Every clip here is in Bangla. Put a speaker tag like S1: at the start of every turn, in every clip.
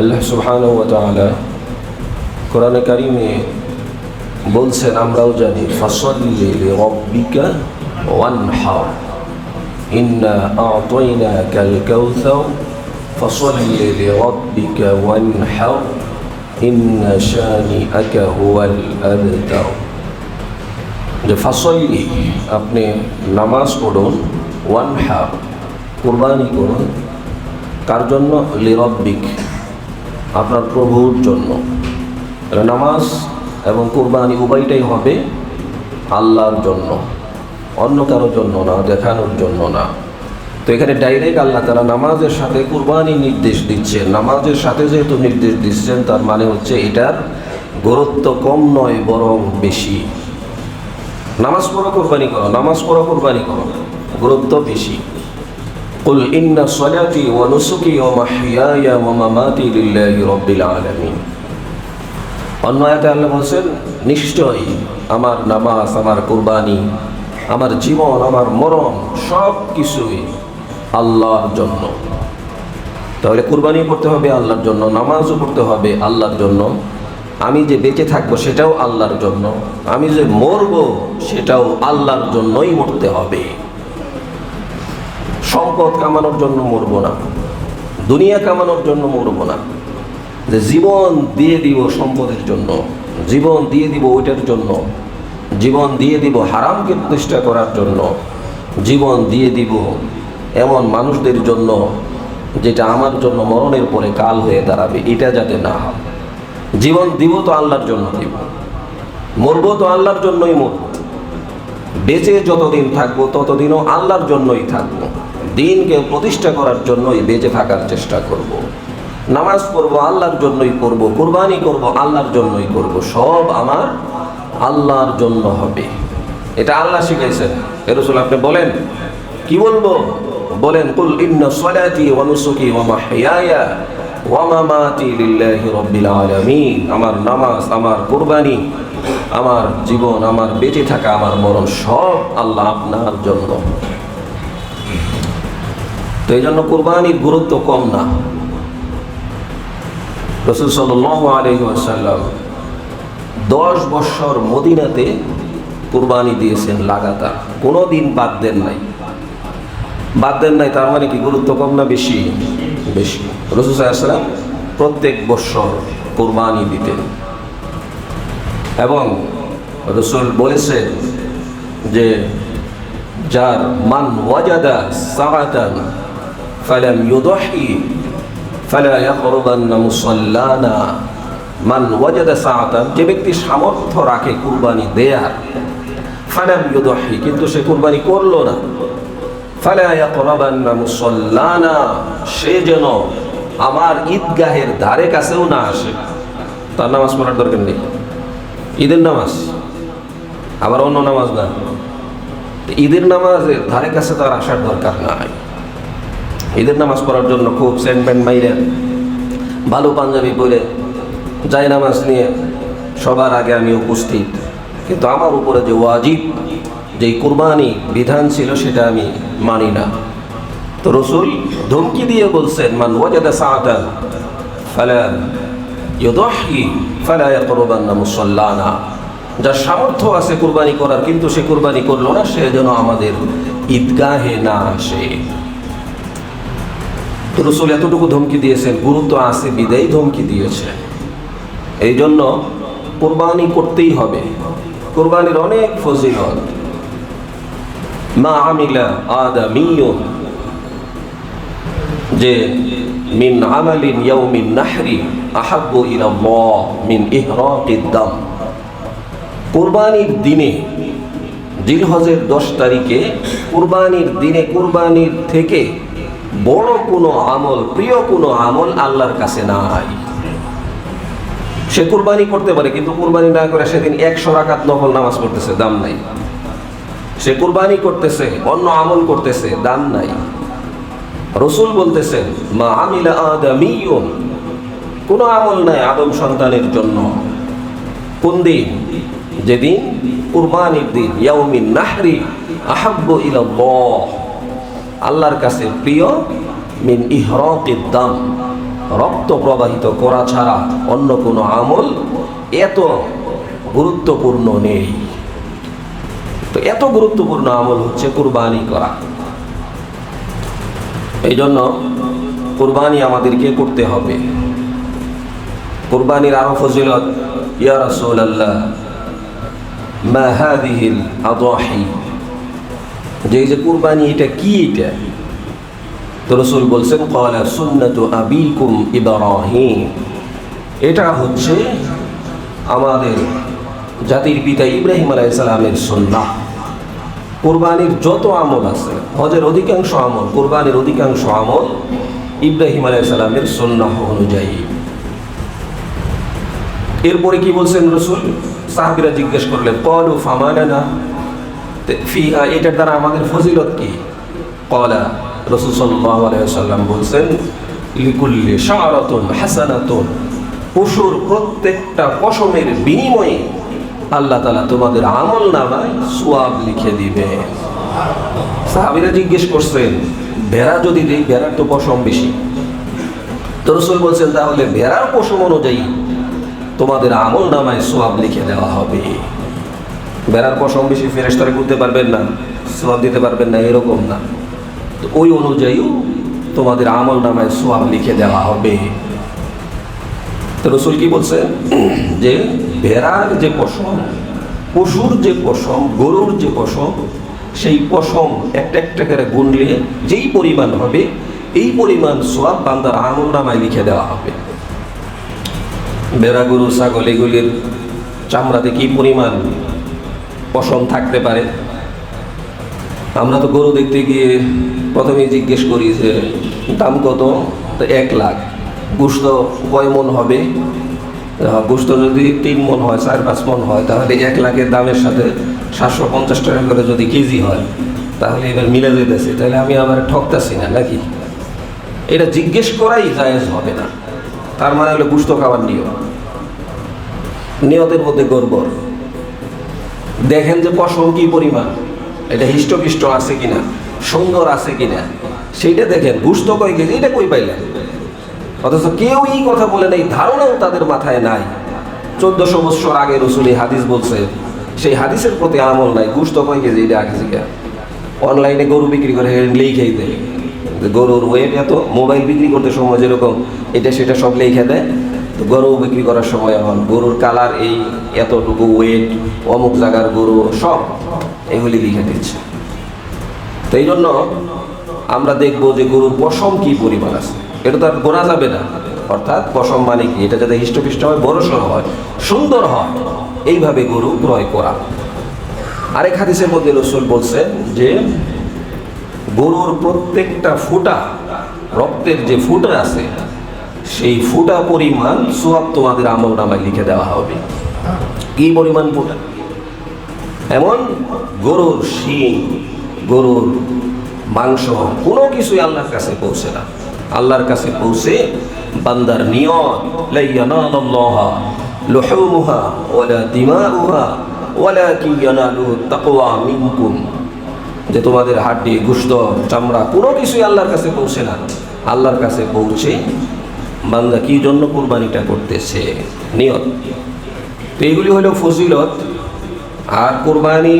S1: আল্লাহ সুবহানাহু ওয়া তাআলা কোরআনে কারিমে বলছেন, আমরাও জানি, ফাসাল্লি লিরাব্বিকা ওয়ানহার ইন্না আ'তাইনাকাল কাউসার ফাসাল্লি লিরাব্বিকা ওয়ানহার ইন্না শানিআকা হুয়াল আবতার। যে ফাসাল্লি, আপনি নামাজ পড়ুন, ওয়ানহার, কুরবানি করুন। কার জন্য? লিরাব্বিক, আপনার প্রভুর জন্য। নামাজ এবং কুরবানি উভয়টাই হবে আল্লাহর জন্য, অন্য কারোর জন্য না, দেখানোর জন্য না। তো এখানে ডাইরেক্ট আল্লাহ তাআলা নামাজের সাথে কুরবানি নির্দেশ দিচ্ছেন। নামাজের সাথে যেহেতু নির্দেশ দিচ্ছেন, তার মানে হচ্ছে এটার গুরুত্ব কম নয়, বরং বেশি। নামাজ পড়ো, কুরবানি করো, নামাজ পড়ো, কুরবানি করো, গুরুত্ব বেশি। কুল ইন্না সলাতি ওয়া নুসুকি ওয়া মাহইয়ায়া ওয়া মামাতি লিল্লাহি রাব্বিল আলামিন। অন্য আয়াতে আল্লাহ বলেন, নিশ্চয়ই আমার নামাজ, আমার কুরবানি, আমার জীবন, আমার মরণ সব কিছুই আল্লাহর জন্য। তাহলে কুরবানি করতে হবে আল্লাহর জন্য, নামাজও করতে হবে আল্লাহর জন্য। আমি যে বেঁচে থাকবো সেটাও আল্লাহর জন্য, আমি যে মরবো সেটাও আল্লাহর জন্যই মরতে হবে। সম্পদ কামানোর জন্য মরবো না, দুনিয়া কামানোর জন্য মরবো না। যে জীবন দিয়ে দিব সম্পদের জন্য, জীবন দিয়ে দিব ওইটার জন্য, জীবন দিয়ে দিব হারামকে প্রতিষ্ঠা করার জন্য, জীবন দিয়ে দিব এমন মানুষদের জন্য যেটা আমার জন্য মরণের পরে কাল হয়ে দাঁড়াবে, এটা যাতে না হয়। জীবন দিব তো আল্লাহর জন্য দিব, মরবো তো আল্লাহর জন্যই মরবো। বেঁচে যতদিন থাকবো ততদিনও আল্লাহর জন্যই থাকবো, দিনকে প্রতিষ্ঠা করার জন্যই বেঁচে থাকার চেষ্টা করব। নামাজ পড়বো আল্লাহর জন্যই পড়ব, কুরবানি করব আল্লাহর জন্যই করব, সব আমার আল্লাহর জন্য হবে। এটা আল্লাহ শিখাইছেন। হে রাসূল, আপনি বলেন, কি বলবো? বলেন, কুল ইন্না সলাতি ওয়া নুসুকি ওয়া মাহইয়ায়া ওয়া মামাতি লিল্লাহি রাব্বিল আলামিন। আমার নামাজ, আমার কুরবানি, আমার জীবন, আমার বেঁচে থাকা, আমার মরণ সব আল্লাহ আপনার জন্য। তো এই জন্য কুরবানির গুরুত্ব কম না। রাসূল সাল্লাল্লাহু আলাইহি ওয়াসাল্লাম 10 বছর মদিনাতে কুরবানি দিয়েছেন লাগাতার, কোনো দিন বাদ দেন নাই। বাদ দেন নাই তার মানে কি গুরুত্ব কম না বেশি? বেশি। রাসূল সাল্লাল্লাহু আলাইহি ওয়াসাল্লাম প্রত্যেক বছর কুরবানি দিতেন। এবং রাসূল বলেছেন যে যার মান ওয়াজাদা সাআতান ফালাম ইউদহি ফালা ইয়াকরবান্না মুসাল্লানা। মান ওয়াজাদা সাআতান, যে ব্যক্তি সামর্থ্য রাখে কুরবানি দেয়ার, ফালাম ইউদহি, কিন্তু সে কুরবানি করলো না, ফালা ইয়াকরবান্না মুসাল্লানা, সে যেন আমার ঈদগাহের ধারে কাছেও না আসে। তার নামাজ পড়ার দরকার নেই। ঈদের নামাজ আবার অন্য নামাজ না, ঈদের নামাজের ধারে কাছে তার আসার দরকার নাই। ঈদের নামাজ পড়ার জন্য খুব সেন্ট প্যান্ট মাইরে, ভালো পাঞ্জাবি পরে, যাই নামাজ নিয়ে সবার আগে আমি উপস্থিত, কিন্তু আমার উপরে যে ওয়াজিব, যে কুরবানি বিধান ছিল সেটা আমি মানি না। তো রাসূল ধমকি দিয়ে বলছেন, মান ওয়াজাদা সাআতান ফালা ইউদহি ফালা ইয়াকরবান্না মুসাল্লানা। যার সামর্থ্য আছে কুরবানি করার, কিন্তু সে কুরবানি করলো না, সে যেন আমাদের ঈদগাহে না আসে। তো রাসূল এতটুকু ধমকি দিয়েছেন, গুরুত্ব আছে বিদায় ধমকি দিয়েছে। এই জন্য কুরবানি করতেই হবে। কুরবানির অনেক ফজিলত। মা আমিলা আদামিয়ুন, যে মিন আমালিন ইয়াউমিন নাহরি আহাব্বু ইলাল্লাহ মিন ইহরাকিদ দাম। কুরবানির দিনে, জিলহজের 10 তারিখে কুরবানির দিনে, কুরবানির থেকে বড় কোনো আমল, প্রিয় কোনো আমল আল্লাহর কাছে নাই। সে কুরবানি করতে পারে, কিন্তু কুরবানি না করে সেদিন 100 রাকাত নফল নামাজ পড়তেছে, দাম নাই। সে কুরবানি করতেছে, অন্য আমল করতেছে, দাম নাই। রাসূল বলতেছেন, মা আমিলা আদামিয়ুন, কোনো আমল নাই আদম সন্তানের জন্য। কোন দিন? যেদিন কুরবানির দিন, ইয়াউমিন নাহরি আহাব্বু ইলাল্লাহ, আল্লাহর কাছে প্রিয়, মিন ইহরাকিদ দাম, রক্ত প্রবাহিত করা ছাড়া অন্য কোনো আমল এত গুরুত্বপূর্ণ নেই। তো এত গুরুত্বপূর্ণ আমল হচ্ছে কুরবানি করা। এই জন্য কুরবানি আমাদেরকে করতে হবে। কুরবানির আরো ফজিলত, ইয়া রাসূলুল্লাহ মা হাযিহিল আদাহি, যে কুরবানি এটা কি? এটা তো রাসূল বলছেন ক্বালা সুন্নাতু আবিকুম ইব্রাহিম, এটা হচ্ছে আমাদের জাতির পিতা ইব্রাহিম আলাইহিস সালামের সুন্নাহ। কুরবানির যত আমল আছে, হজের অধিকাংশ আমল, কুরবানির অধিকাংশ আমল ইব্রাহিম আলাইহিস সালামের সুন্নাহ অনুযায়ী। এরপরে কি বলছেন রাসূল? সাহাবীরা জিজ্ঞেস করলেন ক্বালু ফামালানা ফিহা, এটার দ্বারা আমাদের ফজিলত কি? ক্বালা, রাসূল সাল্লাল্লাহু আলাইহি ওয়াসাল্লাম বলছেন লিকুল্লি শাআরাতুন হাসানাতুন, পশুর প্রত্যেকটা পশমের বিনিময়ে আল্লাহ তাআলা তোমাদের আমল নামায় সওয়াব লিখে দিবে। সাহাবীরা জিজ্ঞেস করছেন ভেড়া যদি দেই, ভেড়ার তো পশম বেশি। তো রাসূল বলছেন তাহলে ভেড়ার পশম অনুযায়ী তোমাদের আমল নামায় সওয়াব লিখে দেওয়া হবে। ভেড়ার পশম বেশি, ফেরেশতারা করতে পারবেন না, সওয়াব দিতে পারবেন না, এরকম না। তো ওই অনুযায়ী তোমাদের আমল নামায় সওয়াব লিখে দেওয়া হবে। তো রাসূল কি বলছেন যে ভেড়ার যে পশম, পশুর যে পশম, গরুর যে পশম, সেই পশম একটা একটা করে গুনলে যেই পরিমাণ হবে এই পরিমাণ সওয়াব বান্দার আমল নামায় লিখে দেওয়া হবে। ভেড়া, গরু, ছাগল এগুলির চামড়াতে কি পরিমাণ পশম থাকতে পারে? আমরা তো গরু দেখতে গিয়ে প্রথমেই জিজ্ঞেস করি যে দাম কত? তো 1 লাখ। গোশত কয় মন হবে? গোশত যদি 3 মন হয়, 4-5 মন হয়, তাহলে 1 লাখের দামের সাথে 750 টাকা করে যদি কেজি হয়, তাহলে এবার মিলে যেতেছে। তাহলে আমি আবার ঠকতাছি না নাকি? এটা জিজ্ঞেস করাই জায়েজ হবে না। তার মানে হলো গোশত খাওয়ার নিয়তের মধ্যে গড়বড়। দেখেন যে পশম কি পরিমাণ, এটা হিষ্টপিষ্ট আছে কিনা, সুন্দর আছে কিনা, সেইটা দেখেন। গোশত কয় কেজি এটা কই পাইলেন? অথচ কেউ এই কথা বলে নেই, ধারণাও তাদের মাথায় নাই। 1400 বছর আগে রাসূল এই হাদিস বলছে, সেই হাদিসের প্রতি আমল নাই। গোশত কয় কেজি এটা আগে জিজ্ঞা। অনলাইনে গরু বিক্রি করে লিখেই দেয় গরুর ওয়েট এত, মোবাইল বিক্রি করতে সময় যেরকম এটা সেটা সব লিখে দেয়। তো গরু বিক্রি করার সময় এখন গরুর কালার এই এতটুকু ওয়েট, অমুক জায়গার গরু, সব এগুলি লিখে দিচ্ছে। তো এই জন্য আমরা দেখবো যে গরুর পশম কি পরিমাণ আছে, এটা তো আর গোনা যাবে না। অর্থাৎ পশম মানে কি? এটা যাতে হিষ্টপিষ্ট হয়, বড়সড় হয়, সুন্দর হয়, এইভাবে গরু ক্রয় করা। আরেক হাদিসের মধ্যে রাসূল বলছেন যে গরুর প্রত্যেকটা ফুটা, রক্তের যে ফুটা আছে, সেই ফুটা পরিমাণ সওয়াব তোমাদের আমল নামায় লিখে দেওয়া হবে। কি পরিমাণ ফুটা? এমন গরুর শিং, গরুর মাংস, কোনো কিছুই আল্লাহর কাছে পৌঁছে না। আল্লাহর কাছে পৌঁছে বান্দার নিয়ত, লা ইয়ানালুল্লাহা লুহুমুহা ওয়ালা দিমাউহা ওয়ালাকিন ইয়ানালুহু তাকওয়া মিনকুম, যে তোমাদের হাড্ডি, গোশত, চামড়া কোনো কিছুই আল্লাহর কাছে পৌঁছে না। আল্লাহর কাছে পৌঁছে বান্দা কি জন্য কুরবানিটা করতেছে, নিয়ত। তো এগুলি হলো ফজিলত। আর কুরবানি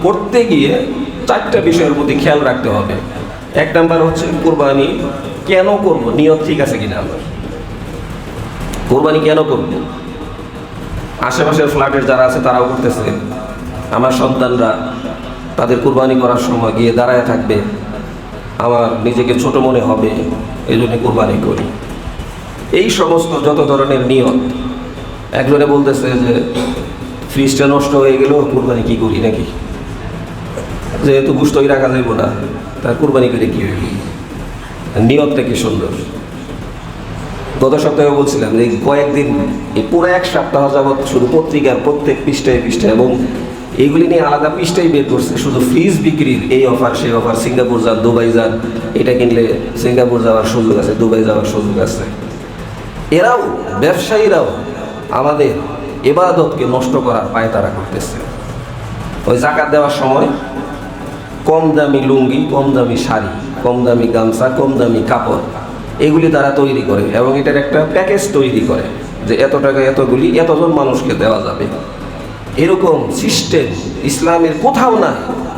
S1: করতে গিয়ে 4টা বিষয়ের প্রতি খেয়াল রাখতে হবে। 1 নাম্বার হচ্ছে কুরবানি কেন করব, নিয়ত ঠিক আছে কিনা। আমরা কুরবানি কেন করব? আশেপাশের ফ্ল্যাটের যারা আছে তারাও করতেছে, আমার সন্তানরা তাদের কুরবানি করার সময় গিয়ে দাঁড়ায় থাকবে, আমার নিজেকে ছোট মনে হবে, এই জন্য কুরবানি করি। এই সমস্ত যত ধরনের নিয়ত। একজনে বলতেছে যে ফ্রিজটা নষ্ট হয়ে গেল, কুরবানি কি করি নাকি, যেহেতু গোশতই রাখা যাইব না, তার কুরবানি করে কি হইল? নিয়তটা কি সুন্দর। গত সপ্তাহে বলছিলাম যে কয়েকদিন, এই পুরো 1 সপ্তাহ যাবৎ শুধু পত্রিকার প্রত্যেক পৃষ্ঠায় এবং এইগুলি নিয়ে আলাদা পৃষ্ঠাই বের করছে, শুধু ফ্রিজ বিক্রির এই অফার সেই অফার, সিঙ্গাপুর যান, দুবাই যান, এটা কিনলে সিঙ্গাপুর যাওয়ার সুযোগ আছে, দুবাই যাওয়ার সুযোগ আছে। এরাও, ব্যবসায়ীরাও আমাদের ইবাদতকে নষ্ট করার পায়তারা করতেছে। ওই যাকাত দেওয়ার সময় কম দামি লুঙ্গি, কম দামি শাড়ি, কম দামি গামছা, কম দামি কাপড়, এগুলি তারা তৈরি করে এবং এটার একটা প্যাকেজ তৈরি করে যে এত টাকা এতগুলি এতজন মানুষকে দেওয়া যাবে। এরকম সিস্টেম ইসলামের কোথাও না।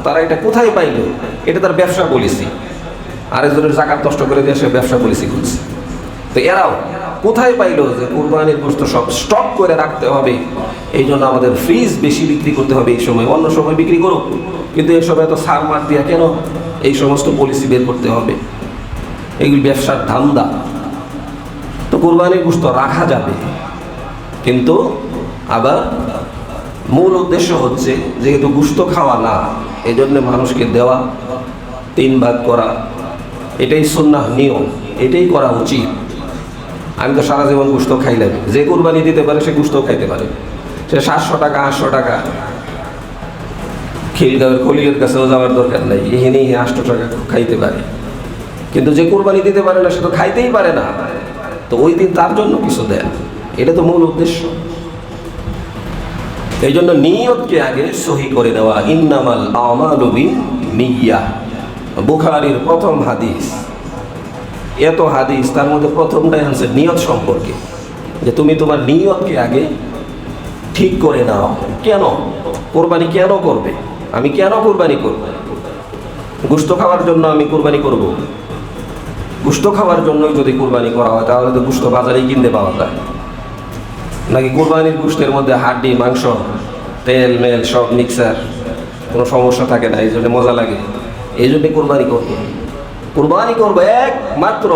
S1: তারা এটা কোথায় পাইল? এটা তার ব্যবসা পলিসি। আরেকজনের জাকাত নষ্ট করে দিয়ে সে ব্যবসা পলিসি খুলছে। তো এরাও কোথায় পাইল যে কুরবানির গোশত সব স্টক করে রাখতে হবে, এই জন্য আমাদের ফ্রিজ বেশি বিক্রি করতে হবে এই সময়, অন্য সময় বিক্রি করুক, কিন্তু এই সময় তো সার মার দিয়া কেন এই সমস্ত পলিসি বের করতে হবে? এইগুলি ব্যবসার ধান্দা। তো কুরবানির গোশত রাখা যাবে, কিন্তু আবার মূল উদ্দেশ্য হচ্ছে যেহেতু গোশত খাওয়া না, এই জন্য মানুষকে দেওয়া, 3 ভাগ করা, এটাই সুন্নাহ নিয়ম, এটাই করা উচিত। আমি তো সারা জীবন গোশত খাইলাম, যে কুরবানি দিতে পারে সে গোশত খাইতে পারে, সে 700 টাকা 800 টাকা খিলগাঁওয়ের খলিলের কাছেও যাওয়ার দরকার নাই, এখানেই 800 টাকা খাইতে পারে। কিন্তু যে কুরবানি দিতে পারে না সে তো খাইতেই পারে না, তো ওই দিন তার জন্য কিছু দেন, এটা তো মূল উদ্দেশ্য। এই জন্য নিয়তকে আগে সহি করে দেওয়া। ইন্নামাল আমালু বিন্নিয়াহ, বুখারীর প্রথম হাদিস। এত হাদিস, তার মধ্যে প্রথমটাই আছে নিয়ত সম্পর্কে, যে তুমি তোমার নিয়তকে আগে ঠিক করে নাও। কেন কোরবানি কেন করবে? আমি কেন কোরবানি করব? গোশত খাওয়ার জন্য আমি কোরবানি করব? গোশত খাওয়ার জন্যই যদি কোরবানি করা হয় তাহলে তো গোশত বাজারেই কিনতে পাওয়া যায়, নাকি কোরবানির গোশতের মধ্যে হাড্ডি মাংস তেল মেল সব মিক্সার, কোনো সমস্যা থাকে না, এই জন্য মজা লাগে, এই জন্য কোরবানি করবো। কুরবানি করবো একমাত্র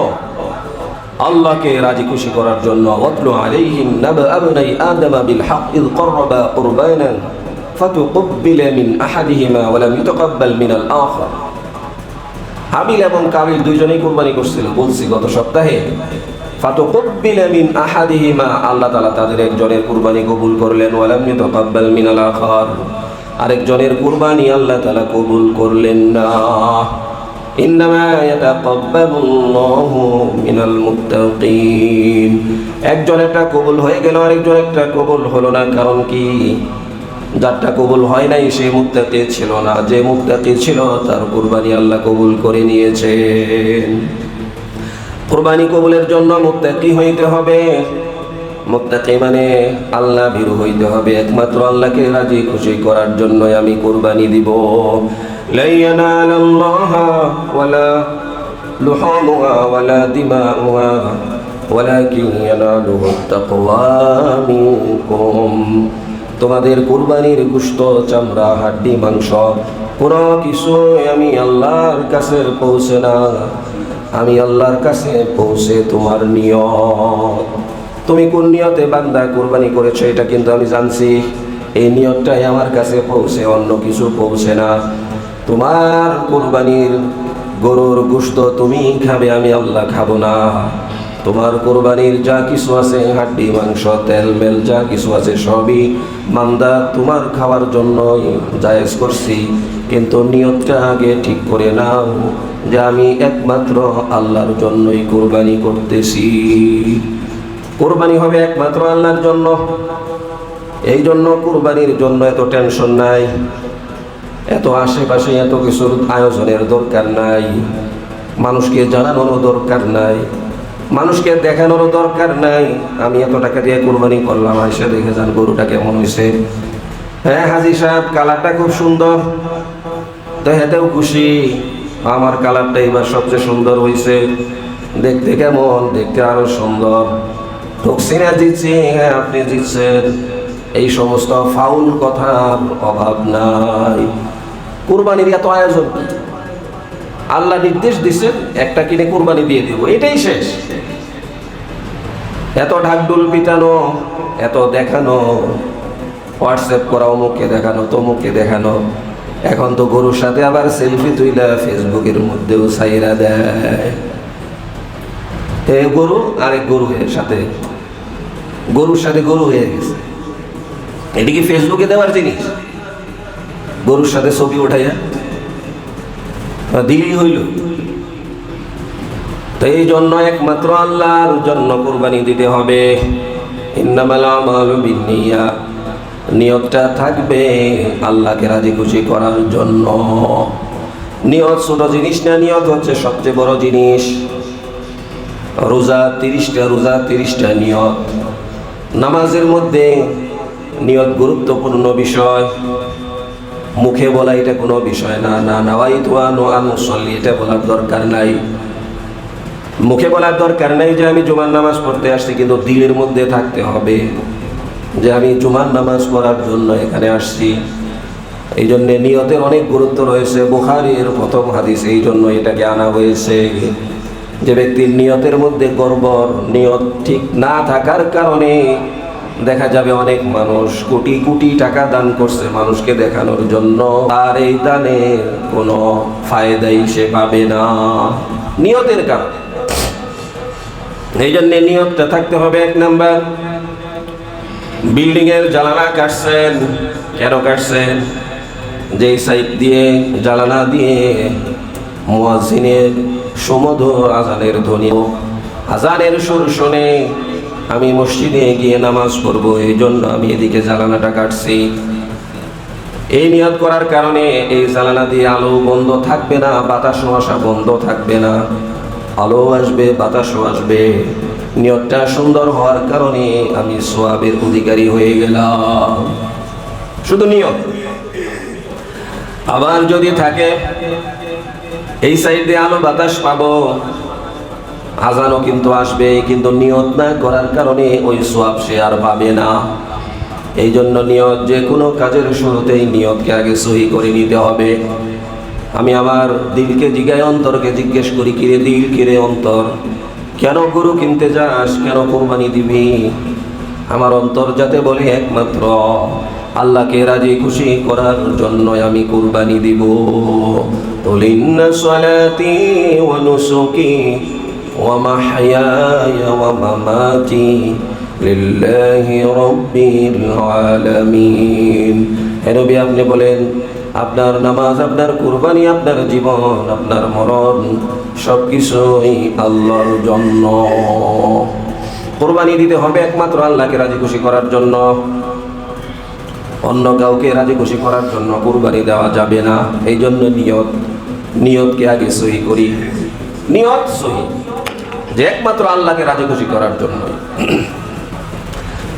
S1: আল্লাহকে রাজি খুশি করার জন্য। ওয়াতলু আলাইহিম নাবা আবনাই আদম বিল হক ইয ক্বাররাবা কুরবানান ফাতুকব্বিলা মিন আহাদিহিমা ওয়া লাম ইউতাকাব্বাল মিনাল আখার। হাবিল এবং কাবিল দুইজনেই কুরবানি করছিল, বলছি গত সপ্তাহে। ফাতুকব্বিলা মিন আহাদিহিমা, আল্লাহ তাআলা তাদের একজনের কুরবানি কবুল করলেন, ওয়া লাম ইউতাকাব্বাল মিনাল আখার, আরেকজনের কুরবানি আল্লাহ তাআলা কবুল করলেন না। ইন্নামা ইয়াতাকাব্বালুল্লাহু মিনাল মুত্তাকিন, একজনেরটা কবুল হয়ে গেল আরেকজনেরটা কবুল হলো না। কারণ কি? যারটা কবুল হয় নাই সে মুত্তাকি ছিল না, যে মুত্তাকি ছিল তার কুরবানি আল্লাহ কবুল করে নিয়েছেন। কুরবানি কবুলের জন্য মুত্তাকি হইতে হবে। মুত্তাকি মানে আল্লাহ ভীরু হইতে হবে। একমাত্র আল্লাহকে রাজি খুশি করার জন্যই আমি কুরবানি দিব। লা ইয়ানালাল্লাহা ওয়ালা লুহুমুহা ওয়ালা দিমাউহা ওয়ালাকিন ইয়ানালুহুত তাকওয়া মিনকুম, তোমাদের কুরবানির গোশত চামড়া হাড্ডি মাংস কোনো কিছু আমি আল্লাহর কাছে পৌঁছে না, আমি আল্লাহর কাছে পৌঁছে তোমার নিয়ত। তুমি কোন নিয়তে বান্দা কুরবানি করেছো এটা কিন্তু আমি জানছি, এই নিয়তটাই আমার কাছে পৌঁছে, অন্য কিছু পৌঁছে না। তোমার কুরবানির গরুর গোশত তুমি খাবে, আমি আল্লাহ খাবো না। তোমার কুরবানির যা কিছু আছে হাড্ডি মাংস তেল মেল যা কিছু আছে সবই বান্দা তোমার খাওয়ার জন্যই জায়েজ করছি, কিন্তু নিয়তটা আগে ঠিক করে নাও যে আমি একমাত্র আল্লাহর জন্যই কুরবানি করতেছি। কুরবানি হবে একমাত্র আল্লাহর জন্য, এই জন্য কুরবানির জন্য এত টেনশন নাই, এত আশেপাশে এত কিছুর আয়োজনের দরকার নাই, মানুষকে জানানোরও দরকার নাই, মানুষকে দেখানোরও দরকার নাই। আমি এত টাকা দিয়ে কুরবানি করলাম, এসে দেখে যান গরুটা কেমন হয়েছে। হ্যাঁ হাজি সাহেব কালারটা খুব সুন্দর, তো হেতেও খুশি, আমার কালারটা এবার সবচেয়ে সুন্দর হয়েছে। দেখতে কেমন? দেখতে আরো সুন্দর। ঠকছি না জিতছি? হ্যাঁ আপনি জিতছেন। এই সমস্ত ফাউল কথার অভাব নাই। কুরবানির এত আয়োজন, আল্লাহ নির্দেশ দিচ্ছেন একটা কিনে কুরবানি দিয়ে দিব, এটাই শেষ। এত ঢাকঢোল পিটানো, এত দেখানো, হোয়াটসঅ্যাপ করা, অমুককে দেখানো তমুককে দেখানো। এখন তো গরুর সাথে আবার সেলফি তুইলা ফেসবুকের মধ্যেও ছাইরা দেয়। গরু আরেক গরু সাথে, গরুর সাথে গরু হয়ে গেছে। এটি কি ফেসবুকে দেওয়ার জিনিস? গরুর সাথে ছবি উঠাইয়া দিলেই হইল। তো এই জন্য একমাত্র আল্লাহর জন্য কুরবানি দিতে হবে। ইন্নামাল আমালু বিন্নিয়াহ, নিয়তটা থাকবে আল্লাহকে রাজি খুশি করার জন্য। নিয়ত ছোট জিনিস না, নিয়ত হচ্ছে সবচেয়ে বড় জিনিস। রোজা 30টা, রোজা 30টা নিয়ত। নামাজের মধ্যে নিয়ত গুরুত্বপূর্ণ বিষয়। মুখে বলা এটা কোনো বিষয় না, না নাওয়াইতু আন উসাল্লি এটা বলার দরকার নাই। মুখে বলার দরকার নাই যে আমি জুমার নামাজ পড়তে আসছি, কিন্তু দিলের মধ্যে থাকতে হবে যে আমি জুমার নামাজ পড়ার জন্য এখানে আসছি। এই জন্য নিয়তের অনেক গুরুত্ব রয়েছে। বুখারীর প্রথম হাদিস এই জন্য এটাকে আনা হয়েছে যে ব্যক্তির নিয়তের মধ্যে গড়বড়, নিয়ত ঠিক না থাকার কারণে দেখা যাবে অনেক মানুষ কোটি কোটি টাকা দান করছে মানুষকে দেখানোর জন্য, আর এই দানের কোনো ফায়দাই সে পাবে না নিয়তের কারণে। এই জন্য নিয়তটা থাকতে হবে। 1 নাম্বার, বিল্ডিং এর জানালা কাটছেন, কেন কাটছেন? যেই সাইড দিয়ে জানালা দিয়ে মুয়াজ্জিনের সুমধুর আজানের ধ্বনি, আজানের সুর শুনে আমি মসজিদে গিয়ে নামাজ পড়বো, এই জন্য আমি এদিকে জানালাটা কাটছি। এই নিয়ত করার কারণে এই জানালা দিয়ে আলো বন্ধ থাকবে না, বাতাসও আসা বন্ধ থাকবে না, আলো আসবে, বাতাসও আসবে। নিয়তটা সুন্দর হওয়ার কারণে আমি সওয়াবের অধিকারী হয়ে গেলাম। শুধু নিয়ত। আবার যদি থাকে এই সাইডে আলো বাতাস পাবো, আজানও কিন্তু আসবে, কিন্তু নিয়ত না করার কারণে ওই সওয়াব সে আর পাবে না। এই জন্য নিয়ত, যে কোনো কাজের শুরুতেই নিয়তকে আগে সহি করে নিতে হবে। আমি আমার দিলকে জিজ্ঞায়, অন্তরকে জিজ্ঞেস করি, কিরে দিল, কিরে অন্তর, কেন গরু কিনতে যাস, কেন কোরবানি দিবি? আমার অন্তর যাতে বলে একমাত্র আল্লাহকে রাজি খুশি করার জন্য আমি কুরবানি দিব। ইন্না সালাতি ওয়া নুসুকি ওয়া মাহইয়ায়া ওয়া মামাতি লিল্লাহি রাব্বিল আলামিন। হে নবী, আপনি বলেন আপনার নামাজ, আপনার কুরবানি, আপনার জীবন, আপনার মরণ সবকিছুই আল্লাহর জন্য। কুরবানি দিতে হবে একমাত্র আল্লাহকে রাজি খুশি করার জন্য। অন্য কাউকে রাজি খুশি করার জন্য কুরবানি দেওয়া যাবে না। এই জন্য নিয়তকে আগে সহি করি। নিয়ত সহি যে একমাত্র আল্লাহকে রাজি খুশি করার জন্য।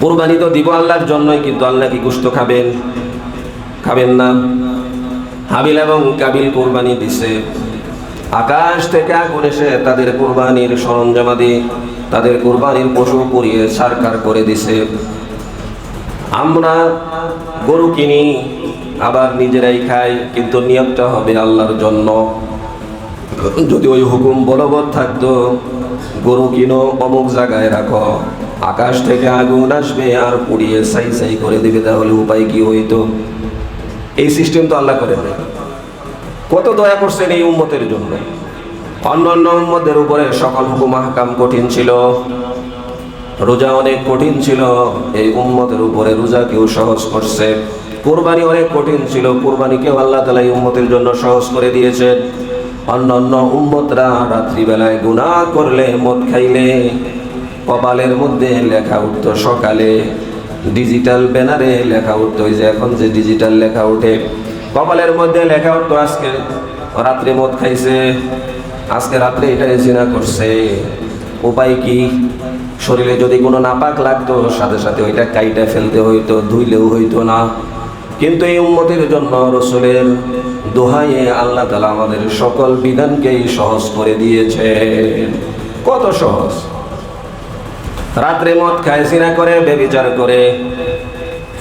S1: কুরবানি তো দিব আল্লাহর জন্যই, কিন্তু আল্লাহ কি গোশত খাবেন? খাবেন না। হাবিল এবং কাবিল কুরবানি দিছে, আকাশ থেকে আগুন এসে তাদের কুরবানির সরঞ্জামাদি, তাদের কুরবানির পশু পুড়িয়ে ছারখার করে দিছে। আমরা গরু কিনি, আবার নিজেরাই খাই, কিন্তু নিয়তটা হবে আল্লাহর জন্য। যদি ওই হুকুম বলবৎ থাকতো, গরু কিনো, অমুক জায়গায় রাখো, আকাশ থেকে আগুন আসবে আর পুড়িয়ে ছাই ছাই করে দিবে, তাহলে উপায় কি হইতো? এই সিস্টেম তো আল্লাহ করে দেয়। কত দয়া করছেন এই উম্মতের জন্য। অন্যান্য উম্মতের উপরে সকল হুকুম আহকাম কঠিন ছিল, রোজা অনেক কঠিন ছিল, এই উম্মতের উপরে রোজাকেও সহজ করছে। কুরবানি অনেক কঠিন ছিল, কুরবানিকেও আল্লাহ তাআলা এই উম্মতের জন্য সহজ করে দিয়েছেন। অন্যান্য উম্মতরা রাত্রিবেলায় গুনাহ করলে, মদ খাইলে কপালের মধ্যে লেখা উঠতো, সকালে ডিজিটাল ব্যানারে লেখা উঠতো, ওই যে এখন যে ডিজিটাল লেখা উঠে, কপালের মধ্যে লেখা উঠতো আজকে রাত্রে মদ খাইছে, আজকে রাত্রে এটা জিনা করছে। উপায় কি? শরীরে যদি কোনো নাপাক লাগতো, সাথে সাথে ওইটা কাইটা ফেলতে হইতো, ধুইলেও হইতো না। কিন্তু এই উম্মতের জন্য রাসূলের দোহাইয়ে আল্লাহ তাআলা আমাদের সকল বিধানকেই সহজ করে দিয়েছেন। কত সহজ! রাত্রে মদ খায়, জিনা করে, ব্যভিচার করে,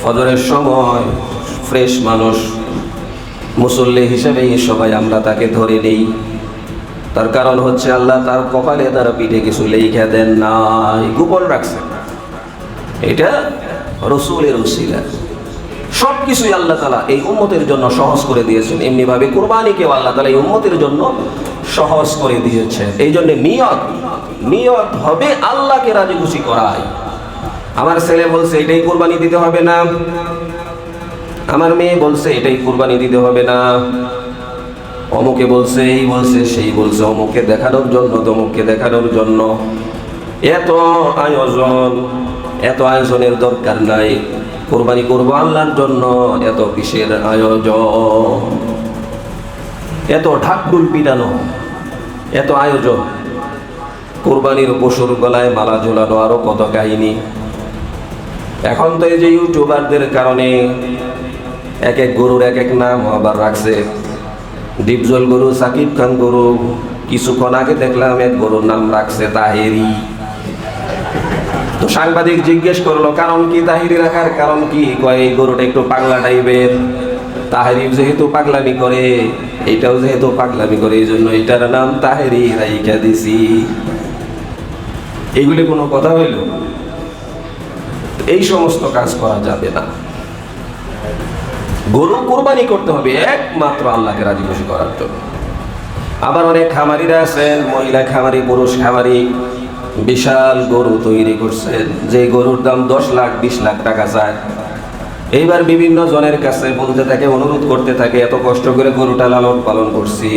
S1: ফজরের সময় ফ্রেশ মানুষ, মুসল্লি হিসেবেই সবাই আমরা তাকে ধরে নেই। তার কারণ হচ্ছে আল্লাহ তার কপালে, তার পিঠে কিছু লেখা দেন নাই, গোপন রাখছেন। এটা রাসূলের উসিলা। সব কিছুই আল্লাহ তাআলা এই উম্মতের জন্য সহজ করে দিয়েছেন। এমনি ভাবে কুরবানিকেও আল্লাহ তাআলা এই উম্মতের জন্য সহজ করে দিয়েছেন। এই জন্য নিয়ত হবে আল্লাহকে রাজি খুশি করাই। আমার ছেলে বলছে এটাই কুরবানি দিতে হবে না, আমার মেয়ে বলছে এটাই কুরবানি দিতে হবে না, অমুকে বলছে, এই বলছে, সেই বলছে, অমুকে দেখানোর জন্য, তমুককে দেখানোর জন্য। এত আয়োজনের দরকার নাই। কুরবানি করবো আল্লাহর জন্য, এত কিসের আয়োজন, এত ঢাকঢোল পিটানো, এত আয়োজন? কোরবানির পশুর গলায় মালা ঝোলানো, আরো কত কাহিনী। এখন তো এই যে ইউটিউবারদের কারণে এক এক গরুর এক এক নাম আবার রাখছে। ডিপজল গরু, সাকিব খান গরু, কিছুক্ষণ আগে দেখলাম এক গরুর নাম রাখছে তাহেরি। তো সাংবাদিক জিজ্ঞেস করলো কারণ কি তাহেরি রাখার কারণ কি? কয় এই গরুটা একটু পাগলা টাইপের, তাহেরি যেহেতু পাগলামি করে, এটাও যেহেতু পাগলামি করে, এই জন্য এটার নাম তাহেরি রাইখা দিছি। এইগুলি কোনো কথা হইল? এই সমস্ত কাজ করা যাবে না। গরু কোরবানি করতে হবে একমাত্র আল্লাহকে রাজি খুশি করার জন্য। আবার অনেক খামারিরা আছেন, মহিলা খামারি, পুরুষ খামারি, বিশাল গরু তৈরি করছেন, যে গরুর দাম 10 লাখ 20 লাখ টাকা চায়। এইবার বিভিন্ন জনের কাছে বলতে থাকে, অনুরোধ করতে থাকে, এত কষ্ট করে গরুটা লালন পালন করছি,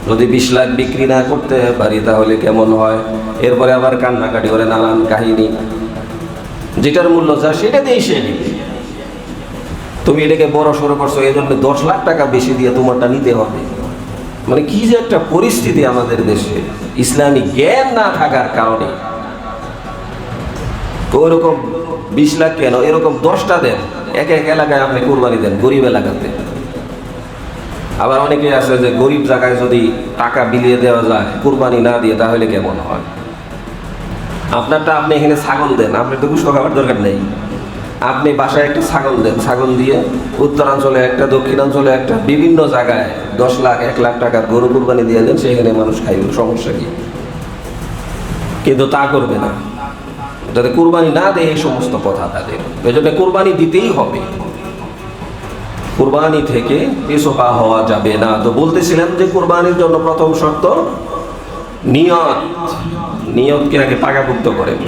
S1: যদি 20 লাখ বিক্রি না করতে পারি তাহলে কেমন হয়? এরপরে আবার কান্নাকাটি করে নানান কাহিনী। যেটার মূল্য যা সেটা দিয়ে সে নিবে। তুমি এটাকে বড় সড়ো করছো, এই জন্য 10 লাখ টাকা বেশি দিয়ে তোমারটা নিতে হবে। মানে কি যে একটা পরিস্থিতি আমাদের দেশে, ইসলামিক জ্ঞান না থাকার কারণে। ওইরকম 20 লাখ কেন, এরকম 10টা দেন, এক এক এলাকায় আপনি কোরবানি দেন, গরিব এলাকাতে। আবার অনেকে আছে যে গরিব জায়গায় যদি টাকা বিলিয়ে দেওয়া যায় কোরবানি না দিয়ে, তাহলে কেমন হয়? আপনারটা আপনি এখানে ছাগল দেন, আপনার তো গোশত খাবার দরকার নেই। আপনি বাসায় একটা ছাগল দেন, ছাগল দিয়ে উত্তরাঞ্চলে একটা, দক্ষিণাঞ্চলে একটা, বিভিন্ন জায়গায় 10 লাখ 1 লাখ টাকার গরু কুরবানি দিয়ে দেন, সেখানে মানুষ খাইবে, সমস্যা কি? কিন্তু তা করবে না, যাতে কুরবানি না দেয় এই সমস্ত কথা তাদের। এই জন্য কুরবানি দিতেই হবে, কুরবানি থেকে পিছপা হওয়া যাবে না। তো বলতেছিলাম যে কুরবানির জন্য প্রথম শর্ত নিয়ত। নিয়তকে আগে পাকাপুক্ত করেন।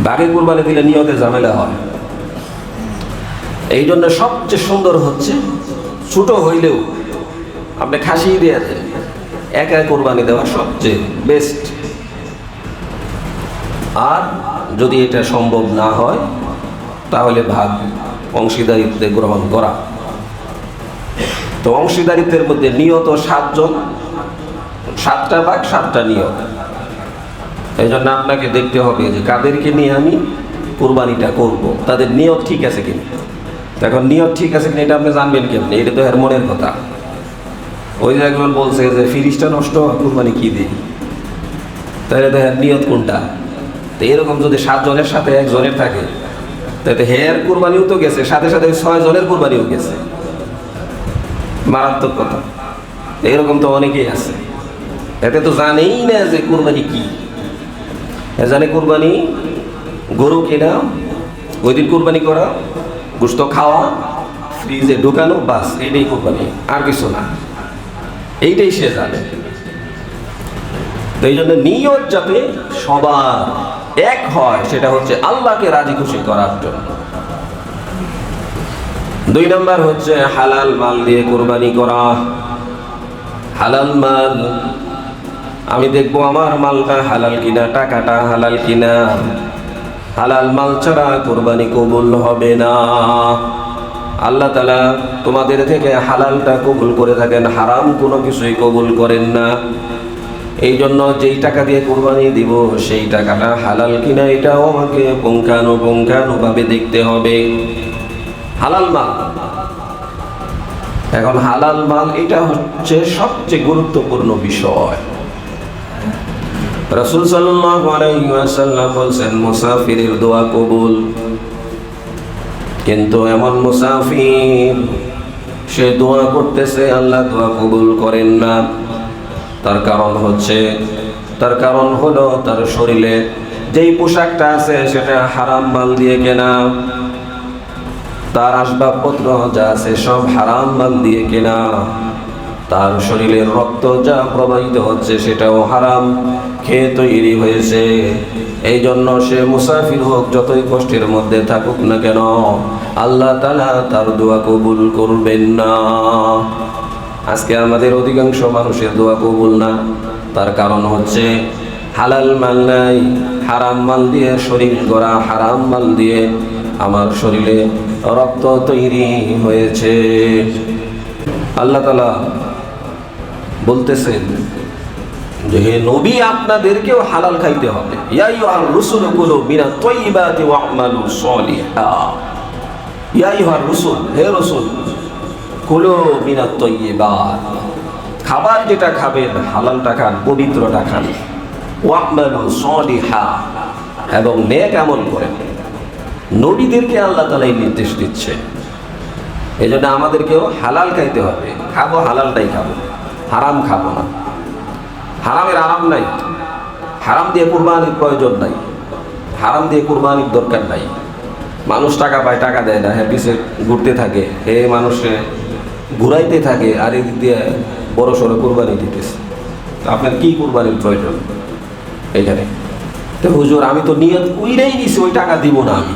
S1: বাকি কুরবানি দিলে নিয়তে ঝামেলা হয়। এই জন্য সবচেয়ে সুন্দর হচ্ছে ছোট হইলেও আপনি খাসি দিয়ে দেন, একা কোরবানি দেওয়া সবচেয়ে বেস্ট। আর যদি এটা সম্ভব না হয় তাহলে ভাগ অংশীদারিত্বে গ্রহণ করা। তো অংশীদারিত্বের মধ্যে নিয়ত 7 জন, 7টা ভাগ 7টা নিয়ত। এই জন্য আপনাকে দেখতে হবে যে কাদেরকে নিয়ে আমি কুরবানিটা করব, তাদের নিয়ত ঠিক আছে কিনা। এখন নিয়ত ঠিক আছে কিনা এটা আপনি জানবেন কেমনি? এটা তো এর মনের কথা। ওই যে একজন বলছে যে ফিরিজটা নষ্ট কুরবানি কি দিই, তাহলে তো এর নিয়ত কোনটা? তো এরকম যদি 7 জনের সাথে 1 জনের থাকে, তাহলে হের কুরবানিও তো গেছে, সাথে সাথে 6 জনের কুরবানিও গেছে। মারাত্মক কথা। এরকম তো অনেকেই আছে, এতে তো জানেই না যে কুরবানি কি। জানে কুরবানি গরু কেনা, ওই দিন কুরবানি করা, গোশত খাওয়া, ফ্রিজে ঢুকানো, বাস, এইটাই কুরবানি, আর কিছু না। এইটাই সে জানে। তো এই জন্য নিয়ত যাতে সবার এক হয়, সেটা হচ্ছে আল্লাহকে রাজি খুশি করার জন্য। 2 নম্বর হচ্ছে হালাল মাল দিয়ে কুরবানি করা। হালাল মাল, আমি দেখবো আমার মালটা হালাল কিনা, টাকাটা হালাল কিনা। হালাল মাল ছাড়া কুরবানি কবুল হবে না। আল্লাহ তাআলা তোমাদের থেকে হালালটা কবুল করে থাকেন, হারাম কোনো কিছুই কবুল করেন না। এই জন্য যেই টাকা দিয়ে কুরবানি দিব সেই টাকাটা হালাল কিনা এটাও আমাকে পুঙ্খানুপুঙ্খানুভাবে দেখতে হবে। হালাল মাল, এখন হালাল মাল এটা হচ্ছে সবচেয়ে গুরুত্বপূর্ণ বিষয়। রাসূল সাল্লাল্লাহু আলাইহি ওয়াসাল্লাম বলেন মুসাফিরের দোয়া কবুল। কিন্তু এমন মুসাফির সে দোয়া করতেছে, আল্লাহ দোয়া কবুল করেন না। তার কারণ হলো তার শরীরে যেই পোশাকটা আছে সেটা হারাম মাল দিয়ে কেনা, তার আসবাবপত্র যা আছে সব হারাম মাল দিয়ে কেনা, তার শরীরের রক্ত যা প্রবাহিত হচ্ছে সেটাও হারাম খেয়ে তৈরি হয়েছে। এই জন্য সে মুসাফির হোক, যতই কষ্টের মধ্যে থাকুক না কেন, আল্লাহ তাআলা তার দোয়া কবুল করবেন না। আজকে আমাদের অধিকাংশ মানুষের দোয়া কবুল না, তার কারণ হচ্ছে হালাল মাল নাই, হারাম মাল দিয়ে শরীর গড়া, হারাম মাল দিয়ে আমার শরীরে রক্ত তৈরি হয়েছে। আল্লাহ তাআলা বলতেছেন যে হে নবী, আপনাদেরকেও হালাল খাইতে হবে। ইয়া আইয়ুহার রুসুল কুলু মিনাত তাইয়্যিবাতি ওয়া'মালু সলিহা। ইয়া আইয়ুহার রুসুল, হে রসুল, কুলু মিনাত তাইয়্যিবাত, খাবার যেটা খাবেন হালালটা খান, পবিত্রটা খান। ওয়া'মালু সলিহা, এবং নেক আমল করেন। নবীদেরকে আল্লাহ তাআলা এই নির্দেশ দিচ্ছে। এই জন্য আমাদেরকেও হালাল খাইতে হবে। খাবো হালালটাই খাবো, হারাম খাবো না। হারামের আরাম নাই, হারাম দিয়ে কুরবানির প্রয়োজন নাই, হারাম দিয়ে কুরবানির দরকার নাই। মানুষ টাকা পায়, টাকা দেয় না, পিছে ঘুরতে থাকে, হে মানুষে ঘুরাইতে থাকে, আর এই দিক দিয়ে বড় সড়ো কুরবানি দিতেছে। আপনার কি কুরবানির প্রয়োজন এইখানে? তো হুজুর, আমি তো নিয়ত কইরাই নিছি ওই টাকা দিব না আমি,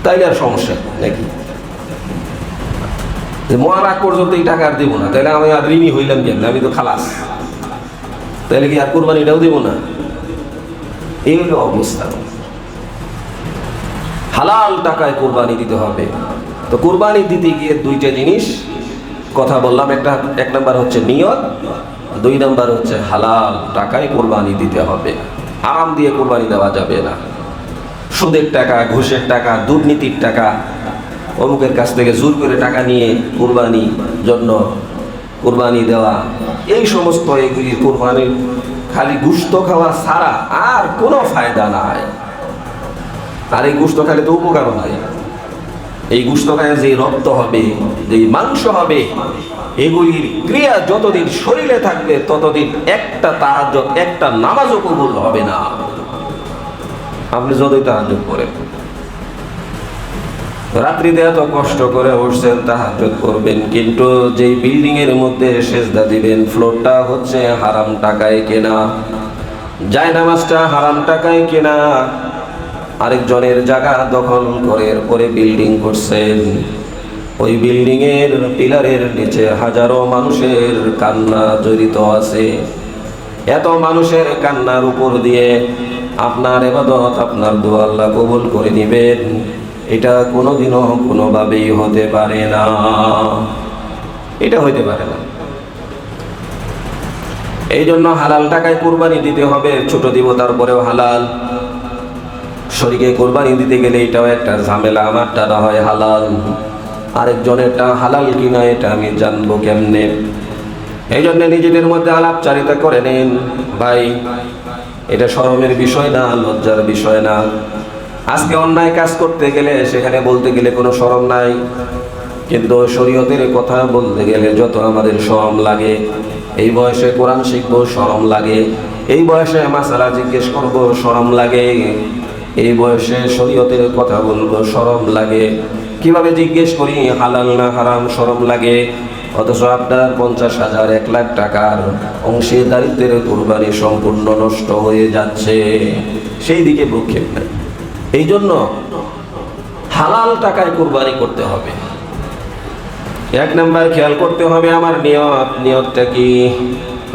S1: তাইলে আর সমস্যা নাকি? মরার আগ পর্যন্ত এই টাকা আর দিব না, তাইলে আমি আর ঋণী হইলাম কেন? আমি তো খালাস, তাইলে কি আর কুরবানিটাও দিব না? এই হলো অবস্থা। হালাল টাকায় কুরবানি দিতে হবে। তো কুরবানি দিতে গিয়ে দুইটা জিনিস কথা বললাম। এক নাম্বার হচ্ছে নিয়ত, দুই নাম্বার হচ্ছে হালাল টাকায় কুরবানি দিতে হবে। হারাম দিয়ে কুরবানি দেওয়া যাবে না। সুদের টাকা, ঘুষের টাকা, দুর্নীতির টাকা, অমুকের কাছ থেকে জোর করে টাকা নিয়ে কুরবানি দেওয়া, এই সমস্ত এগুলি কুরবানির খালি গোশত খাওয়া ছাড়া আর কোনো ফায়দা নাই। আর এই গোশত খালি তো উপকারও নাই। এই গোশত খায় যে রক্ত হবে, যে মাংস হবে, এগুলির ক্রিয়া যতদিন শরীরে থাকবে ততদিন একটা তাহাজ্জুদ, একটা নামাজও কবুল হবে না। আপনি যতই তাহাজ্জুদ করেন, রাত্রিতে এত কষ্ট করে উঠছেন, তাহাজ্জুদ করবেন, কিন্তু যেই বিল্ডিং এর মধ্যে সেজদা দিবেন ফ্লোরটা হচ্ছে হারাম টাকায় কেনা, জায়নামাজটা হারাম টাকায় কেনা, আরেকজনের জায়গা দখল করে পরে বিল্ডিং করছেন, ওই বিল্ডিং এর পিলারের নিচে হাজারো মানুষের কান্না জড়িত আছে। এত মানুষের কান্নার উপর দিয়ে আপনার ইবাদত, আপনার দোয়া আল্লাহ কবুল করে নেবেন, এটা কোনোদিনও কোনোভাবেই হতে পারে না। এটা হইতে পারে না। এই জন্য হালাল টাকায় কুরবানি দিতে হবে। ছোট দিব তারপরেও হালাল। শরীকে কুরবানি দিতে গেলে এটাও একটা ঝামেলা। আমারটা না হয় হালাল, আরেকজনেরটা হালাল কিনা এটা আমি জানবো কেমনে? এই জন্য নিজেদের মধ্যে আলাপচারিতা করে নিন। ভাই, এটা শরমের বিষয় না, লজ্জার বিষয় না। আজকে অন্যায় কাজ করতে গেলে, সেখানে বলতে গেলে কোনো শরম নাই, কিন্তু শরীয়তের কথা বলতে গেলে যত আমাদের শরম লাগে। এই বয়সে কোরআন শিখবো, শরম লাগে। এই বয়সে মাসালা জিজ্ঞেস করবো, শরম লাগে। এই বয়সে শরীয়তের কথা বলবো, শরম লাগে। কিভাবে জিজ্ঞেস করি হালাল না হারাম, শরম লাগে। অথচ আপনার 50,000, 1 লাখ টাকার অংশীদারিত্বের কুরবানি সম্পূর্ণ নষ্ট হয়ে যাচ্ছে, সেই দিকে ভ্রুক্ষেপ নাই। এই জন্য হালাল টাকায় কুরবানি করতে হবে। 1 নাম্বার খেয়াল করতে হবে আমার নিয়তটা কি।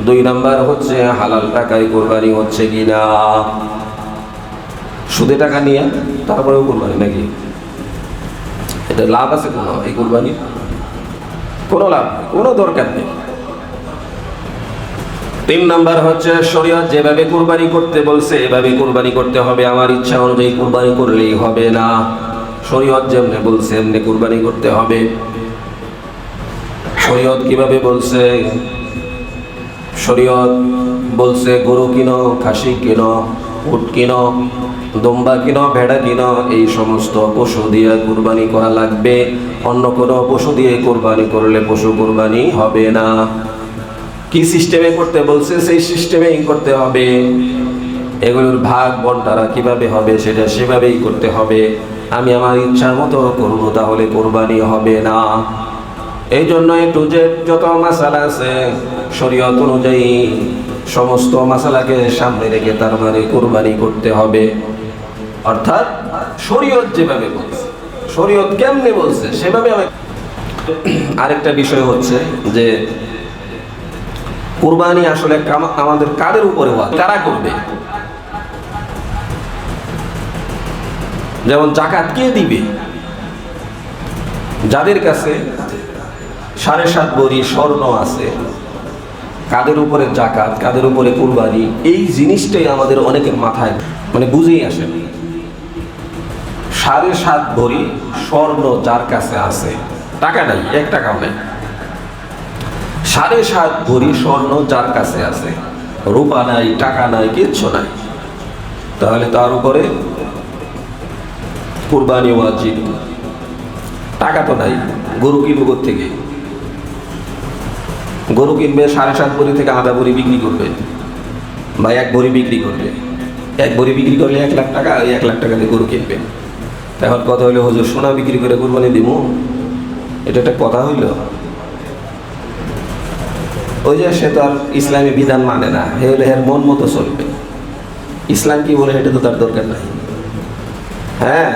S1: 2 নাম্বার হচ্ছে হালাল টাকায় কুরবানি হচ্ছে কিনা। সুদে টাকা নিয়ে তারপরেও কুরবানি নাকি? এটা লাভ আছে কোনো? এই কুরবানি কোনো লাভ, কোনো দরকার নেই। 3 নাম্বার হচ্ছে শরীয়ত যেভাবে কুরবানি করতে বলছে এভাবে কুরবানি করতে হবে। আমার ইচ্ছা অনুযায়ী কুরবানি করলেই হবে না। শরীয়ত যেমনি বলছে এমনি কুরবানি করতে হবে। শরীয়ত কিভাবে বলছে? শরীয়ত বলছে গরু কিনো, খাসি কিনো, উট কিনো, দম্বা কিনো, ভেড়া কিনো, এই সমস্ত পশু দিয়ে কুরবানি করা লাগবে। অন্য কোনো পশু দিয়ে কুরবানি করলে পশু কুরবানি হবে না। কি সিস্টেমে করতে বলছে সেই সিস্টেমেই করতে হবে। এগুলোর ভাগ বন্টনা কিভাবে হবে সেটা সেভাবেই করতে হবে। আমি আমার ইচ্ছা মতো করবো তাহলে কুরবানি হবে না। এই জন্য একটু যে যত মাসালা আছে শরীয়ত অনুযায়ী সমস্ত মাসালাকে সামনে রেখে তার মানে কুরবানি করতে হবে। অর্থাৎ শরীয়ত যেভাবে বলছে, শরীয়ত কেমনে বলছে সেভাবে। আরেকটা বিষয় হচ্ছে যে কুরবানি আসলে আমাদের কাদের উপরে কারা করবে? যেমন যাকাত কে দিবে? যাদের কাছে 7.5 ভরি স্বর্ণ আছে, কাদের উপরে জাকাত, কাদের উপরে কুরবানি, এই জিনিসটাই আমাদের অনেকের মাথায় বুঝেই আসে না। 7.5 ভরি স্বর্ণ যার কাছে আছে, টাকা নাই, 1 টাকাও নেই, 7.5 ভরি স্বর্ণ যার কাছে আছে, রূপা নাই, টাকা নাই, কিচ্ছু নাই, তাহলে তার উপরে কুরবানি ওয়াজিব। টাকা তো নাই, গরু কিনবো থেকে? গরু কিনবে 7.5 ভরি থেকে আধা ভরি বিক্রি করবে, বা 1 ভরি বিক্রি করবে। 1 ভরি বিক্রি করলে 1 লাখ টাকা, ওই 1 লাখ টাকা দিয়ে গরু কিনবে। এখন কথা হইলো, হুজুর সোনা বিক্রি করে কুরবানি দিব, এটা একটা কথা হইল? ওই যে সে তো আর ইসলামী বিধান মানে না, হে হলে এর মন মতো চলবে। ইসলাম কি বলে এটা তো তার দরকার নাই। হ্যাঁ,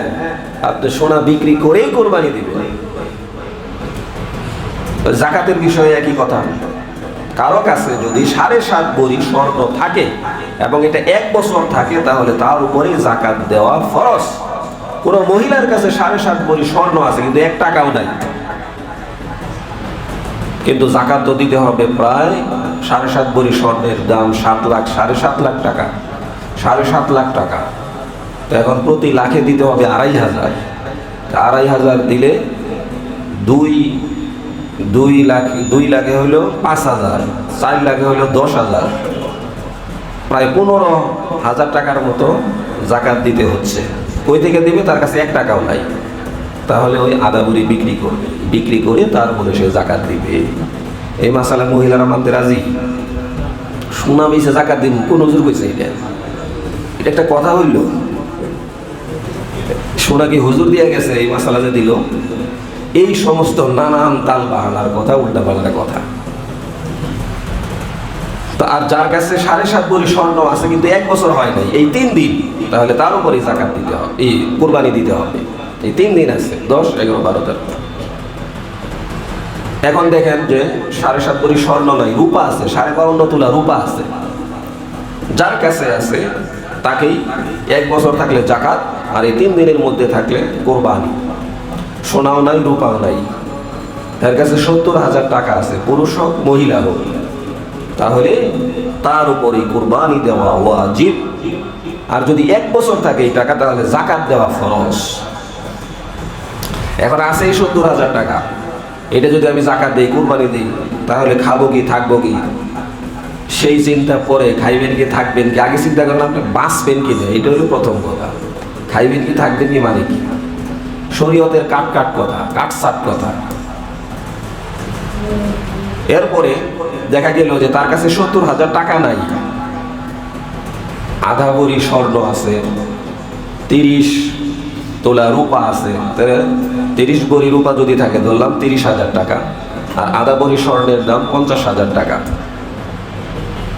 S1: আপনি সোনা বিক্রি করেই কোরবানি দিবেন। জাকাতের বিষয়ে একই কথা। কারো কাছে যদি 7.5 ভরি স্বর্ণ থাকে এবং এটা 1 বছর থাকে, তাহলে তার উপরে জাকাত দেওয়া ফরজ। কোন মহিলার কাছে 7.5 ভরি স্বর্ণ আছে কিন্তু 1 টাকাও নাই, কিন্তু জাকাত তো দিতে হবে প্রায় 7.5 ভরি স্বর্ণের দাম 7 লাখ, 7.5 লাখ টাকা, 7.5 লাখ টাকা। তো এখন প্রতি লাখে দিতে হবে 2,500। 2,500 দিলে 2 লাখে হলো 5,000, 4 লাখে হলো 10,000, প্রায় 15,000 টাকার মতো জাকাত দিতে হচ্ছে। কই থেকে দিবে? তার কাছে 1 টাকাও নাই। তাহলে ওই আধা ভরি বিক্রি করবে, বিক্রি করে তারপরে সে জাকাত দিবে। এই মাসালা মহিলারা মানতে রাজি? সোনা বেচে জাকাত দিব, কোন হুজুর কইছে এটা? এটা একটা কথা হইল? সোনা কি হুজুর দিয়া গেছে এই মাসালা যে দিল? এই সমস্ত নানান তাল বাহানার কথা, উল্টা পাল্টা কথা। তো আর যার কাছে 7.5 ভরি স্বর্ণ আছে কিন্তু 1 বছর হয় নাই, এই 3 দিন, তাহলে তার উপরে জাকাত দিতে হবে, এই কুরবানি দিতে হবে। এই 3 দিন আছে, 10, 11, 12, 13। এখন দেখেন যে 7.5 ভরি স্বর্ণ নাই, রূপা আছে 52 তোলা রূপা আছে। যার কাছে আছে তাকেই 1 বছর থাকলে জাকাত, আর এই 3 দিনের মধ্যে থাকলে কোরবানি। সোনাও নাই, রূপাও নাই, এর কাছে 70,000 টাকা আছে, পুরুষ হোক মহিলা হোক, তাহলে তার উপরেই কোরবানি দেওয়া ওয়াজিব। আর যদি 1 বছর থাকে এই টাকা, তাহলে জাকাত দেওয়া ফরজ। এখন আছে এই 70,000 টাকা, এটা যদি আমি জাকাত দিই, কোরবানি দিই, তাহলে খাবো কি, থাকবো কি, সেই চিন্তা পরে খাইবেন কি, থাকবেন কি, আগে চিন্তা করলাম আপনি বাঁচবেন কি না। এটা হলো প্রথম কথা। খাইবেন কি, থাকবেন কি মানে কি? শরীয়তের কাট কথা, কাটসাট কথা। এরপরে দেখা গেল যে তার কাছে 70,000 টাকা নাই, আধা ভরি স্বর্ণ আছে, 30 তোলা রূপা আছে। 30 ভরি রূপা যদি থাকে, ধরলাম 30,000 টাকা, আর আধা ভরি স্বর্ণের দাম 50,000 টাকা।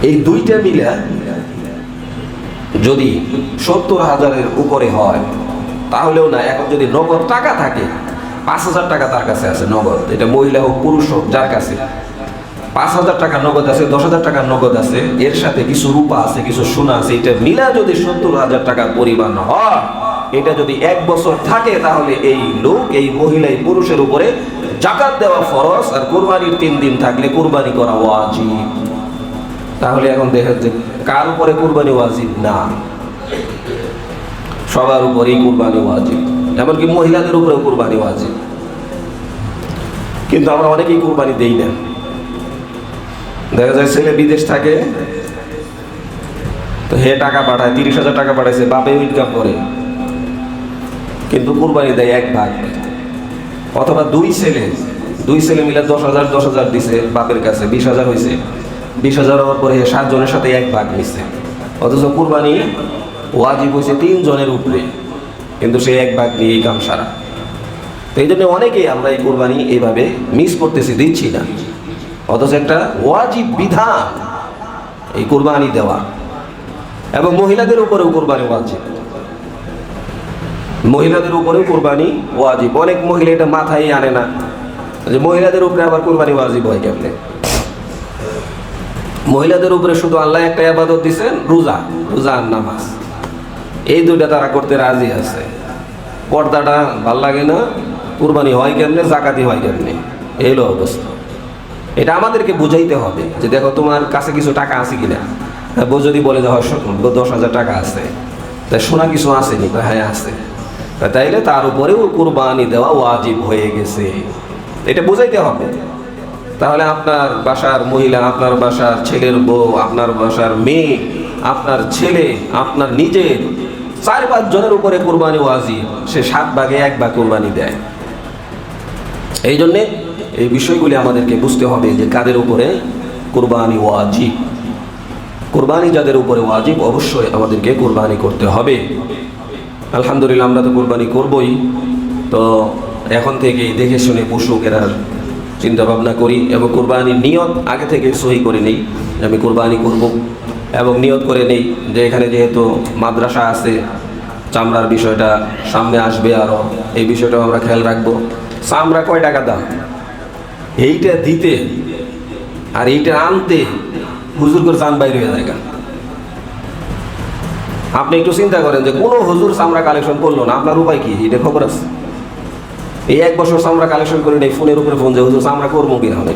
S1: এই দুইটা মিলে যদি 70,000-এর উপরে হয়, তাহলেও না। এখন যদি নগদ টাকা থাকে, 5,000 টাকা তার কাছে আছে নগদ, এটা মহিলা হোক পুরুষ হোক, যার কাছে 5,000 টাকা নগদ আছে, 10,000 টাকা নগদ আছে, এর সাথে কিছু রূপা আছে, কিছু সোনা আছে, এটা মিলা যদি 70,000 টাকার পরিমাণ হয়, এটা যদি 1 বছর থাকে, তাহলে এই লোক, এই মহিলা, এই পুরুষের উপরে জাকাত দেওয়া ফরজ। আর কুরবানির 3 দিন থাকলে কুরবানি করা ওয়াজিব। তাহলে এখন দেখেন যে কার উপরে কুরবানি ওয়াজিব না? সবার উপরেই কুরবানি ওয়াজিব, এমনকি মহিলাদের উপরেও কুরবানি ওয়াজিব। কিন্তু আমরা অনেকেই কুরবানি দেই না। দেখা যায় ছেলে বিদেশ থাকে, তো হে টাকা পাঠায়, 30,000 টাকা পাঠাইছে, বাপে ইনকাম করে, কিন্তু কুরবানি দেয় 1 ভাগ। অথবা দুই ছেলে মিলে 10,000 দিছে বাপের কাছে, 20,000 হয়েছে। 20,000 হওয়ার পরে 7 জনের সাথে 1 ভাগ নিচ্ছে, অথচ কুরবানি ওয়াজিব হয়েছে 3 জনের উপরে, কিন্তু সে 1 ভাগ নিয়ে কাম সারা। তো এই জন্য অনেকেই আমরা এই কুরবানি এইভাবে মিস করতেছি, দিচ্ছি না। অথচ একটা ওয়াজিব বিধান এই কুরবানি দেওয়া। এবং মহিলাদের উপরেও কুরবানি ওয়াজিব, মহিলাদের উপরেও কুরবানি ওয়াজিব। অনেক মহিলা এটা মাথায় আনে না যে মহিলাদের উপরে আবার কুরবানি ওয়াজিব হয় কেমনে। মহিলাদের উপরে শুধু আল্লাহ একটা ইবাদত দিয়েছেন, রোজা আর নামাজ, এই দুইটা তারা করতে রাজি আছে। পর্দাটা ভাল লাগে না, কুরবানি হয় কেমনে, জাকাতি হয় কেমনে, এই হলো অবস্থা। এটা আমাদেরকে বুঝাইতে হবে যে দেখো তোমার কাছে কিছু টাকা আছে কিনা। বউ যদি বলে যে 10,000 টাকা আছে, তাই সোনা কিছু আসেনি, হ্যাঁ আছে, তাইলে তার উপরেও কুরবানি দেওয়া ওয়াজিব হয়ে গেছে, এটা বুঝাইতে হবে। তাহলে আপনার বাসার মহিলা, আপনার বাসার ছেলের বউ, আপনার বাসার মেয়ে, আপনার ছেলে, আপনার নিজের 4-5 জনের উপরে কুরবানি ওয়াজিব, সে 7 ভাগে 1 ভাগ কুরবানি দেয়। এই জন্যে এই বিষয়গুলি আমাদেরকে বুঝতে হবে যে কাদের উপরে কুরবানি ওয়াজিব। কুরবানি যাদের উপরে ওয়াজিব অবশ্যই আমাদেরকে কুরবানি করতে হবে। আলহামদুলিল্লাহ আমরা তো কুরবানি করবই, তো এখন থেকেই দেখে শুনে পশু কেনার চিন্তা ভাবনা করি এবং কুরবানির নিয়ত আগে থেকে সহি করে নেই যে আমি কুরবানি করব, এবং নিয়ত করে নেই যে এখানে যেহেতু মাদ্রাসা আছে, চামড়ার বিষয়টা সামনে আসবে, আরও এই বিষয়টাও আমরা খেয়াল রাখবো। চামড়া কয় টাকা দাম, এইটা দিতে আর এইটা আনতে হুজুর করে চান বাইরে হয়ে যায়। আপনি একটু চিন্তা করেন যে কোনো হুজুর চামড়া কালেকশন করলো না, আপনার উপায় কি? এটা খবর আছে? এই 1 বছর চামড়া কালেকশন করে নেই, ফোনের উপরে ফোন যে হুজুর চামড়া করবো কি এখন,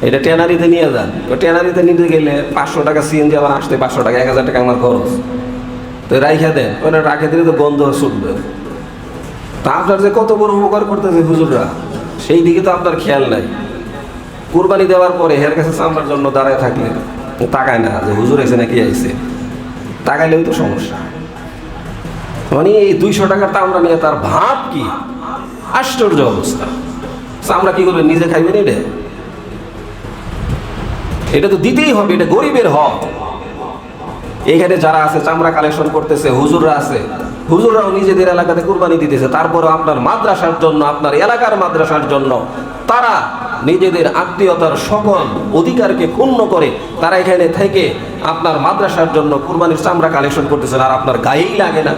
S1: এটা ট্যানারিতে নিয়ে যান। তো ট্যানারিতে নিতে গেলে 500 টাকা সিএনজি, আবার আসতে 500 টাকা, 1000 টাকা আমার খরচ। তো রাইখা দেন, ওটা রাখে দিলে তো গন্ধ ছুটবে। তা আপনার যে কত বড় উপকার করতেছে হুজুররা, সেই দিকে তো আপনার খেয়াল নাই। কুরবানি দেওয়ার পরে হের কাছে চামড়ার জন্য দাঁড়ায় থাকলে তাকায় না যে হুজুর এসে নাকি আইসে, তাকাইলেও তো সমস্যা। মানে এই 200 টাকার চামড়া নিয়ে তার ভাব কি, আশ্চর্য অবস্থা। চামড়া কি করবে, নিজে খাইবেন? এটা তো দিতেই হবে, এটা গরিবের হক। এখানে যারা আছে চামড়া কালেকশন করতেছে, হুজুররা আছে, হুজুররাও নিজেদের এলাকাতে কুরবানি দিতেছে, তারপরেও আপনার মাদ্রাসার জন্য, আপনার এলাকার মাদ্রাসার জন্য তারা নিজেদের আত্মীয়তার সকল অধিকারকে ক্ষুণ্ণ করে তারা এখানে থেকে আপনার মাদ্রাসার জন্য কুরবানির চামড়া কালেকশন করতেছেন, আর আপনার গায়েই লাগে না।